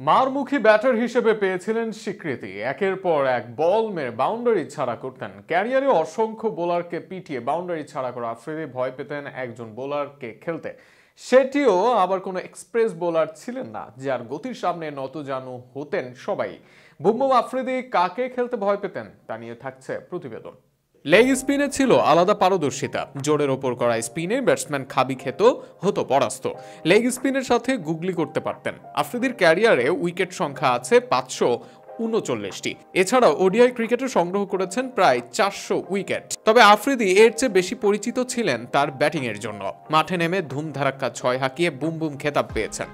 মারমুখী batter হিসেবে পেয়েছিলেন স্বীকৃতি। একের পর এক বল মেরে বাউন্ডারি ছাড়া করতেন। ক্যারিয়ারে অসংখ্য বোলারকে পিটিয়ে বাউন্ডারি ছাড়া করা আফ্রিদি ভয় পেতেন একজন বোলারকে খেলতে, সেটিও আবার কোনো এক্সপ্রেস বোলার ছিলেন না যার গতির সামনে নতজানু হতেন সবাই। বুম বুম আফ্রিদি কাকে খেলতে ভয় পেতেন তা নিয়ে থাকছে প্রতিবেদন। লেগ স্পিনে ছিল আলাদা পারদর্শিতা। জোরের ওপর করা স্পিনে ব্যাটসম্যান খাবি খেত, হতো পরাস্ত। লেগ স্পিনের সাথে গুগলি করতে পারতেন। আফ্রিদির ক্যারিয়ারে উইকেট সংখ্যা আছে 539টি। এছাড়াও ওডিআই ক্রিকেটে সংগ্রহ করেছেন প্রায় 400 উইকেট। তবে আফ্রিদি এর চেয়ে বেশি পরিচিত ছিলেন তার ব্যাটিং এর জন্য। মাঠে নেমে ধুমধারাক্কা 6 হাঁকিয়ে বুম বুম খেতাব পেয়েছেন।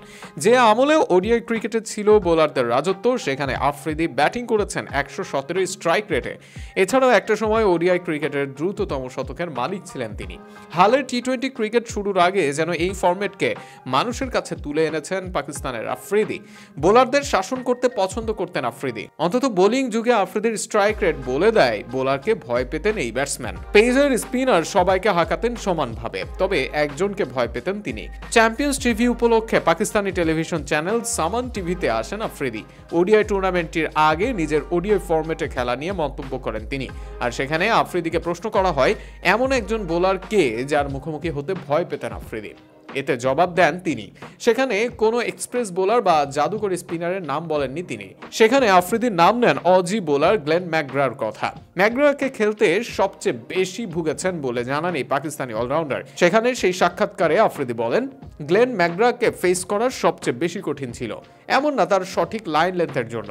যে আমলে ওডিআই ক্রিকেটে ছিল বোলারদের রাজত্ব, সেখানে আফ্রিদি ব্যাটিং করেছেন 117 স্ট্রাইক রেটে। এছাড়াও একটা সময় ওডিআই ক্রিকেটের দ্রুততম শতকের মালিক ছিলেন তিনি। হালের টি-20 ক্রিকেট শুরুর আগে যেন এই ফরম্যাটকে মানুষের কাছে তুলে এনেছেন পাকিস্তানের আফ্রিদি। বোলারদের শাসন করতে পছন্দ করতেন আফ্রিদি। অন্তত বোলিং যুগে আফ্রিদির স্ট্রাইক রেট বলে দেয় বোলারকে ভয় পেতেন এই ব্যাটসম্যান। পেসার স্পিনার সবাইকে হাঁকাতেন সমানভাবে, তবে একজনকে ভয় পেতেন তিনি। চ্যাম্পিয়ন্স টিভি উপলক্ষে পাকিস্তানি টেলিভিশন চ্যানেল সামান টিভিতে আসেন আফ্রিদি। ওডিআই টুর্নামেন্টটির আগে নিজের ওডিআই ফরম্যাটে খেলা নিয়ে মন্তব্য করেন তিনি। আর সেখানে আফ্রিদিকে প্রশ্ন করা হয় এমন একজন বোলার কে যার মুখোমুখি হতে ভয় পেতেন আফ্রিদি। এতে জবাব দেন তিনি। সেখানে কোনো এক্সপ্রেস বোলার বা জাদুকরী স্পিনারের নাম বলেননি তিনি। সেখানে আফ্রিদির নাম নেন অজি বোলার গ্লেন ম্যাকগ্রার কথা। ম্যাকগ্রাকে খেলতে সবচেয়ে বেশি ভুগেছেন বলে জানান এই পাকিস্তানি অলরাউন্ডার। সেখানে সেই সাক্ষাৎকারে আফ্রিদি বলেন, গ্লেন ম্যাকগ্রাকে ফেস করার সবচেয়ে বেশি কঠিন ছিল। এমন না তার সঠিক লাইন লেন্থের জন্য,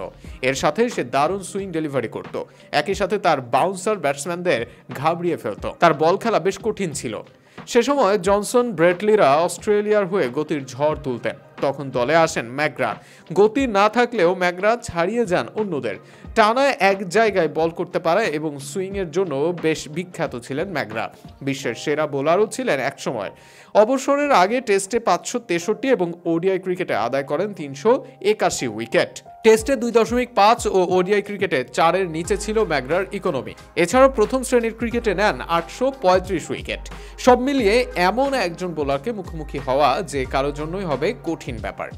এর সাথে সে দারুণ সুইং ডেলিভারি করত। একই সাথে তার বাউন্সার ব্যাটসম্যানদের ঘাবড়িয়ে ফেলত। তার বল খেলা বেশ কঠিন ছিল। সে সময় জনসন ব্রেটলিরা অস্ট্রেলিয়ার হয়ে গতির ঝড় তুলতেন। তখন দলে আসেন ম্যাকগ্রা। গতি না থাকলেও ম্যাকগ্রা ছাড়িয়ে যান অন্যদের। টানা এক জায়গায় বল করতে পারে এবং সুইং এর জন্য বেশ বিখ্যাত ছিলেন ম্যাকগ্রা। বিশ্বের সেরা বোলারও ছিলেন একসময়। অবসরের আগে টেস্টে 563 এবং ওডিআই ক্রিকেটে আদায় করেন 381 উইকেট। টেস্টে 2.5 ও ওডিআই ক্রিকেটে 4-এর নিচে ছিল ম্যাকগ্রার ইকোনমি। এছাড়াও প্রথম শ্রেণীর ক্রিকেটে নেন 835 উইকেট। সব মিলিয়ে এমন একজন বোলারকে মুখোমুখি হওয়া যে কারোর জন্যই হবে কঠিন ব্যাপার।